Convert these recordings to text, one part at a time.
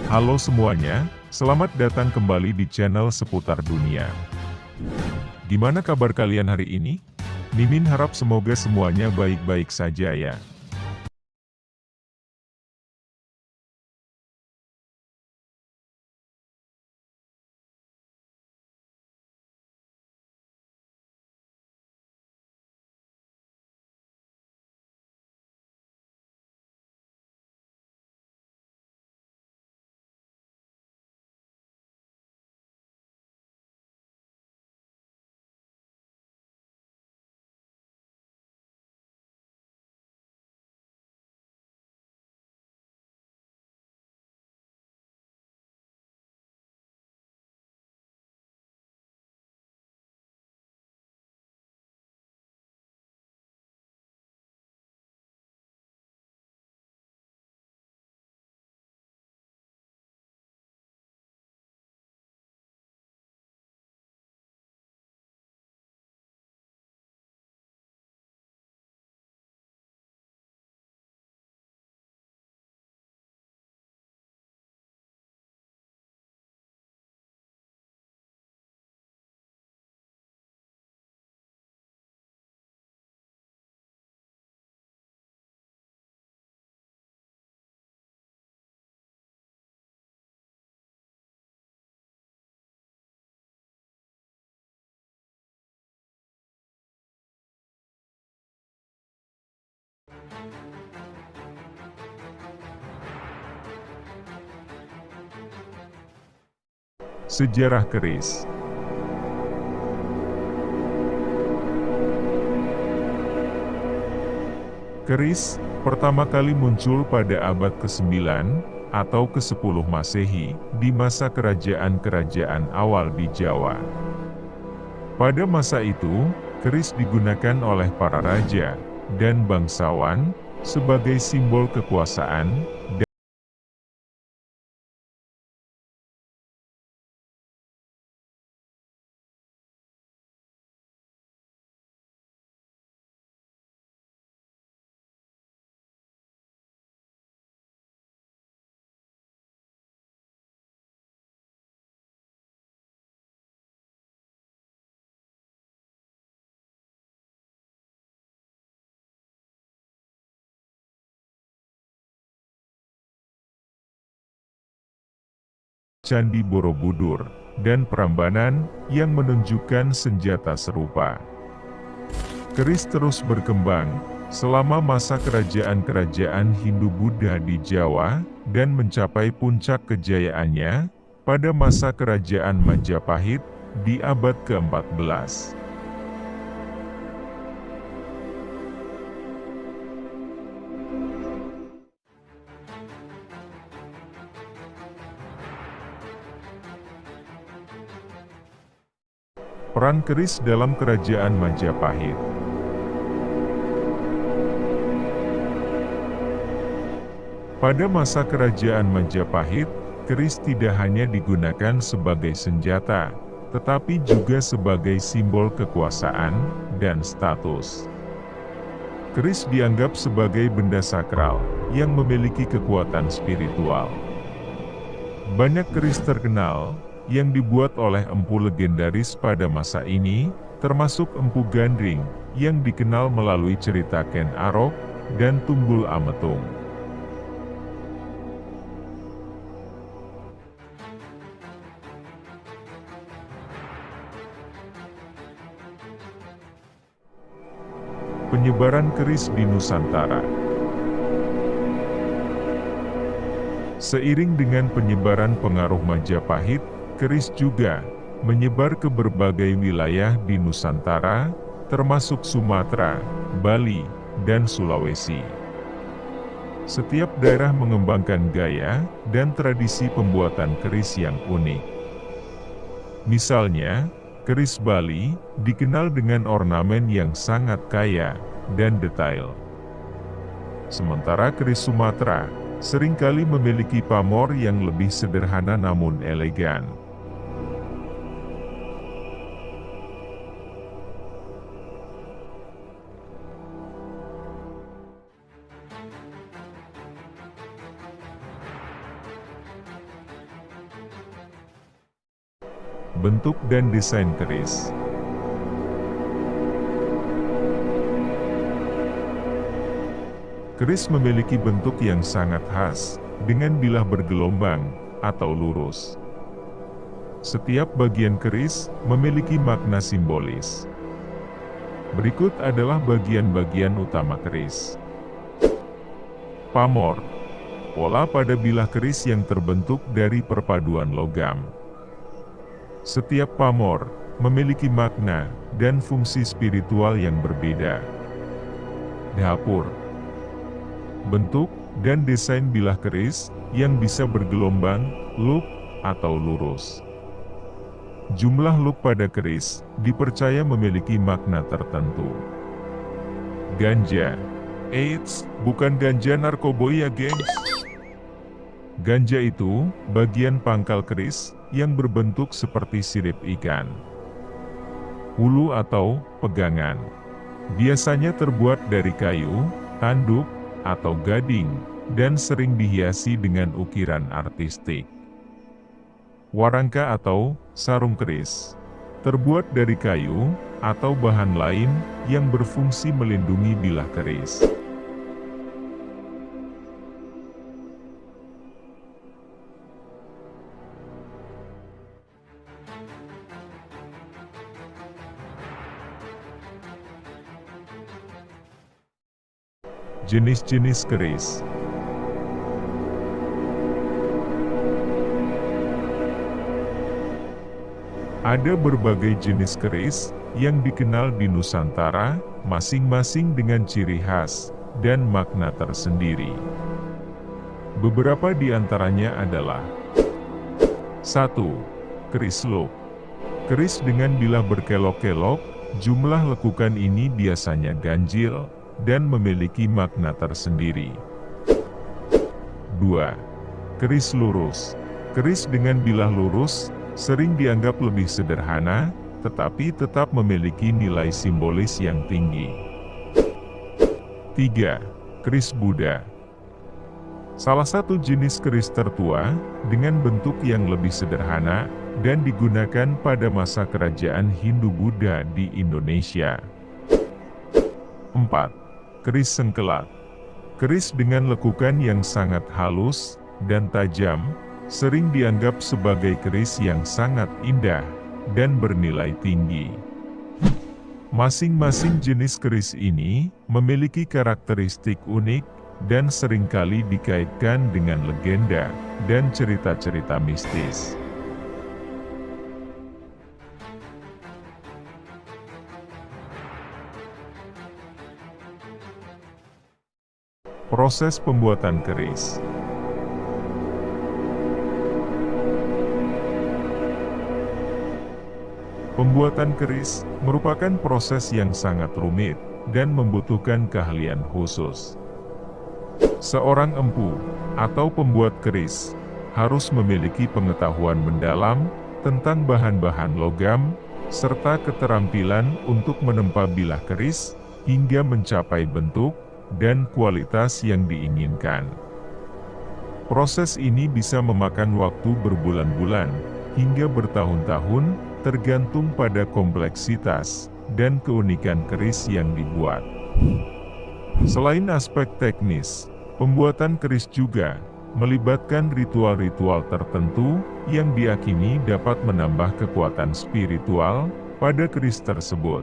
Halo semuanya, selamat datang kembali di channel Seputar Dunia. Gimana kabar kalian hari ini? Mimin harap semoga semuanya baik-baik saja ya. Sejarah keris. Keris pertama kali muncul pada abad ke-9 atau ke-10 Masehi di masa kerajaan-kerajaan awal di Jawa. Pada masa itu, keris digunakan oleh para raja dan bangsawan sebagai simbol kekuasaan. Candi Borobudur, dan Prambanan yang menunjukkan senjata serupa. Keris terus berkembang selama masa kerajaan-kerajaan Hindu-Buddha di Jawa dan mencapai puncak kejayaannya pada masa kerajaan Majapahit di abad ke-14. Peran keris dalam kerajaan Majapahit. Pada masa kerajaan Majapahit, keris tidak hanya digunakan sebagai senjata, tetapi juga sebagai simbol kekuasaan dan status. Keris dianggap sebagai benda sakral yang memiliki kekuatan spiritual. Banyak keris terkenal yang dibuat oleh empu legendaris pada masa ini, termasuk Empu Gandring, yang dikenal melalui cerita Ken Arok dan Tunggul Ametung. Penyebaran keris di Nusantara. Seiring dengan penyebaran pengaruh Majapahit, keris juga menyebar ke berbagai wilayah di Nusantara, termasuk Sumatera, Bali, dan Sulawesi. Setiap daerah mengembangkan gaya dan tradisi pembuatan keris yang unik. Misalnya, keris Bali dikenal dengan ornamen yang sangat kaya dan detail. Sementara keris Sumatera seringkali memiliki pamor yang lebih sederhana namun elegan. bentuk dan desain keris. Keris memiliki bentuk yang sangat khas, dengan bilah bergelombang atau lurus. Setiap bagian keris memiliki makna simbolis. Berikut adalah bagian-bagian utama keris. Pamor, pola pada bilah keris yang terbentuk dari perpaduan logam. Setiap pamor memiliki makna dan fungsi spiritual yang berbeda. Dapur, bentuk dan desain bilah keris yang bisa bergelombang, loop, atau lurus. Jumlah loop pada keris dipercaya memiliki makna tertentu. Ganja, eits, bukan ganja narkoboy ya gengs. Ganja itu bagian pangkal keris yang berbentuk seperti sirip ikan. Hulu atau pegangan biasanya terbuat dari kayu, tanduk, atau gading, dan sering dihiasi dengan ukiran artistik. Warangka atau sarung keris terbuat dari kayu atau bahan lain yang berfungsi melindungi bilah keris. Jenis-jenis keris. Ada berbagai jenis keris yang dikenal di Nusantara, masing-masing dengan ciri khas dan makna tersendiri. Beberapa di antaranya adalah 1. Keris loop. Keris dengan bilah berkelok-kelok, jumlah lekukan ini biasanya ganjil dan memiliki makna tersendiri. 2. Keris lurus. Keris dengan bilah lurus sering dianggap lebih sederhana, tetapi tetap memiliki nilai simbolis yang tinggi. 3. Keris Buddha. Salah satu jenis keris tertua, dengan bentuk yang lebih sederhana, dan digunakan pada masa kerajaan Hindu-Buddha di Indonesia. 4. Keris sengkelat. Keris dengan lekukan yang sangat halus dan tajam, sering dianggap sebagai keris yang sangat indah dan bernilai tinggi. Masing-masing jenis keris ini memiliki karakteristik unik dan seringkali dikaitkan dengan legenda dan cerita-cerita mistis. Proses pembuatan keris. Pembuatan keris merupakan proses yang sangat rumit dan membutuhkan keahlian khusus. Seorang empu atau pembuat keris harus memiliki pengetahuan mendalam tentang bahan-bahan logam serta keterampilan untuk menempa bilah keris hingga mencapai bentuk dan kualitas yang diinginkan. Proses ini bisa memakan waktu berbulan-bulan hingga bertahun-tahun, tergantung pada kompleksitas dan keunikan keris yang dibuat. Selain aspek teknis, pembuatan keris juga melibatkan ritual-ritual tertentu yang diyakini dapat menambah kekuatan spiritual pada keris tersebut.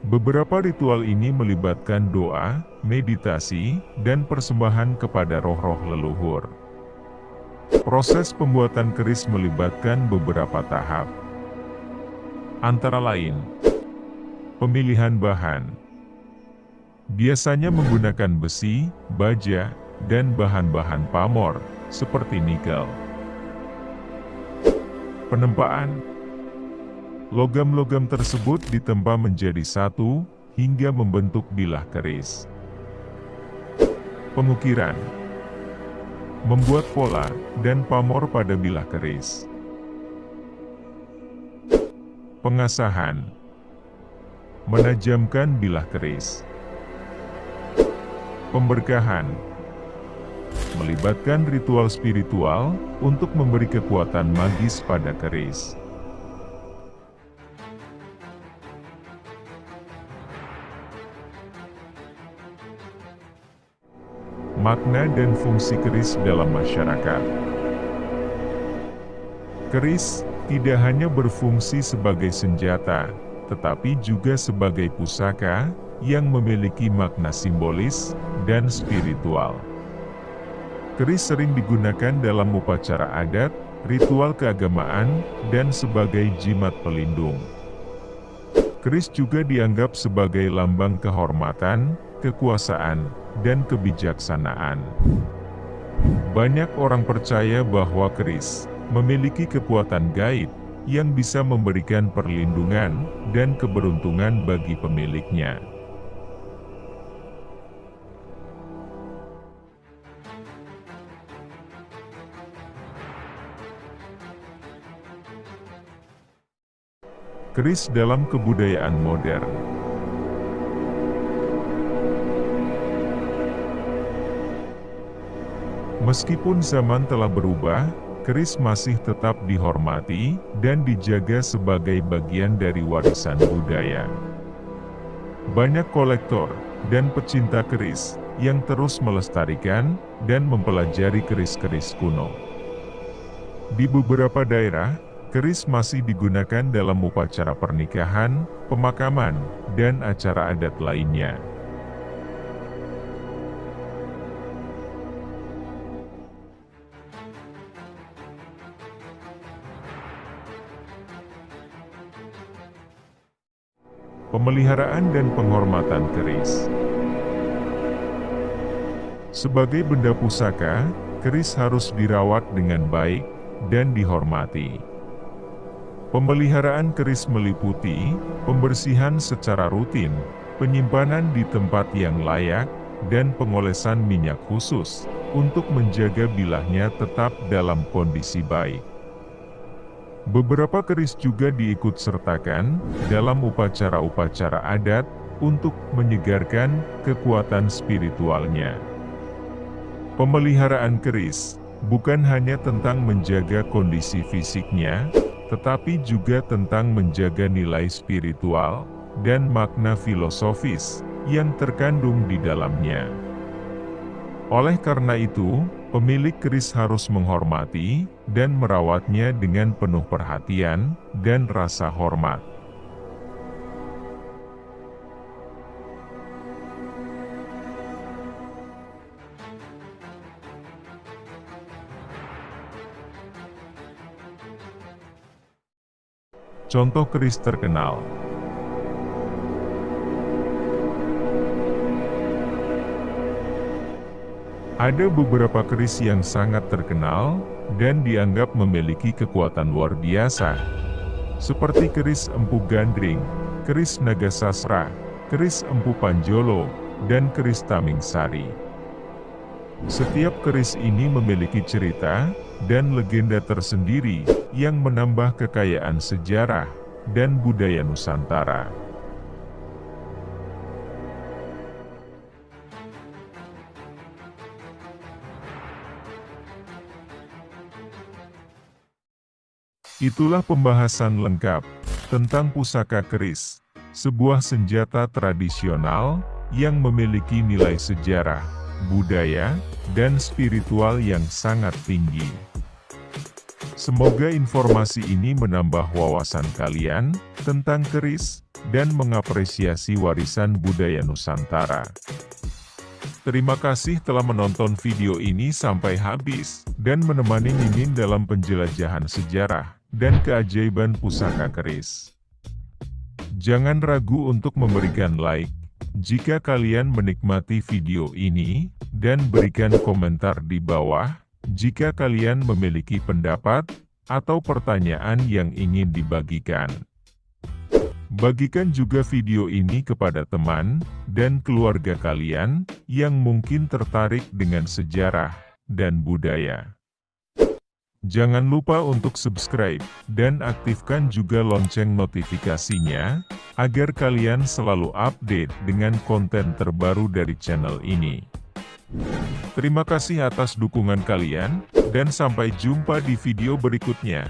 Beberapa ritual ini melibatkan doa, meditasi, dan persembahan kepada roh-roh leluhur. Proses pembuatan keris melibatkan beberapa tahap. Antara lain, pemilihan bahan. Biasanya menggunakan besi, baja, dan bahan-bahan pamor, seperti nikel. Penempaan. Logam-logam tersebut ditempa menjadi satu, hingga membentuk bilah keris. Pengukiran. Membuat pola dan pamor pada bilah keris. Pengasahan. Menajamkan bilah keris. Pemberkahan. Melibatkan ritual spiritual untuk memberi kekuatan magis pada keris. Makna dan fungsi keris dalam masyarakat. Keris tidak hanya berfungsi sebagai senjata, tetapi juga sebagai pusaka yang memiliki makna simbolis dan spiritual. Keris sering digunakan dalam upacara adat, ritual keagamaan, dan sebagai jimat pelindung. Keris juga dianggap sebagai lambang kehormatan, kekuasaan, dan kebijaksanaan. Banyak orang percaya bahwa keris memiliki kekuatan gaib yang bisa memberikan perlindungan dan keberuntungan bagi pemiliknya. Keris dalam kebudayaan modern. Meskipun zaman telah berubah, keris masih tetap dihormati dan dijaga sebagai bagian dari warisan budaya. Banyak kolektor dan pecinta keris yang terus melestarikan dan mempelajari keris-keris kuno. Di beberapa daerah, keris masih digunakan dalam upacara pernikahan, pemakaman, dan acara adat lainnya. Pemeliharaan dan penghormatan keris. Sebagai benda pusaka, keris harus dirawat dengan baik dan dihormati. Pemeliharaan keris meliputi pembersihan secara rutin, penyimpanan di tempat yang layak, dan pengolesan minyak khusus untuk menjaga bilahnya tetap dalam kondisi baik. Beberapa keris juga diikut-sertakan dalam upacara-upacara adat untuk menyegarkan kekuatan spiritualnya. Pemeliharaan keris bukan hanya tentang menjaga kondisi fisiknya, tetapi juga tentang menjaga nilai spiritual dan makna filosofis yang terkandung di dalamnya. Oleh karena itu, pemilik keris harus menghormati dan merawatnya dengan penuh perhatian dan rasa hormat. Contoh keris terkenal. Ada beberapa keris yang sangat terkenal dan dianggap memiliki kekuatan luar biasa, seperti keris Empu Gandring, keris Nagasasra, keris Empu Panjolo, dan keris Tamingsari. Setiap keris ini memiliki cerita dan legenda tersendiri yang menambah kekayaan sejarah dan budaya Nusantara. Itulah pembahasan lengkap tentang pusaka keris, sebuah senjata tradisional yang memiliki nilai sejarah, budaya, dan spiritual yang sangat tinggi. Semoga informasi ini menambah wawasan kalian tentang keris dan mengapresiasi warisan budaya Nusantara. Terima kasih telah menonton video ini sampai habis dan menemani Mimin dalam penjelajahan sejarah dan keajaiban pusaka keris. Jangan ragu untuk memberikan like jika kalian menikmati video ini, dan berikan komentar di bawah jika kalian memiliki pendapat atau pertanyaan yang ingin dibagikan. Bagikan juga video ini kepada teman dan keluarga kalian yang mungkin tertarik dengan sejarah dan budaya. Jangan lupa untuk subscribe dan aktifkan juga lonceng notifikasinya, agar kalian selalu update dengan konten terbaru dari channel ini. Terima kasih atas dukungan kalian, dan sampai jumpa di video berikutnya.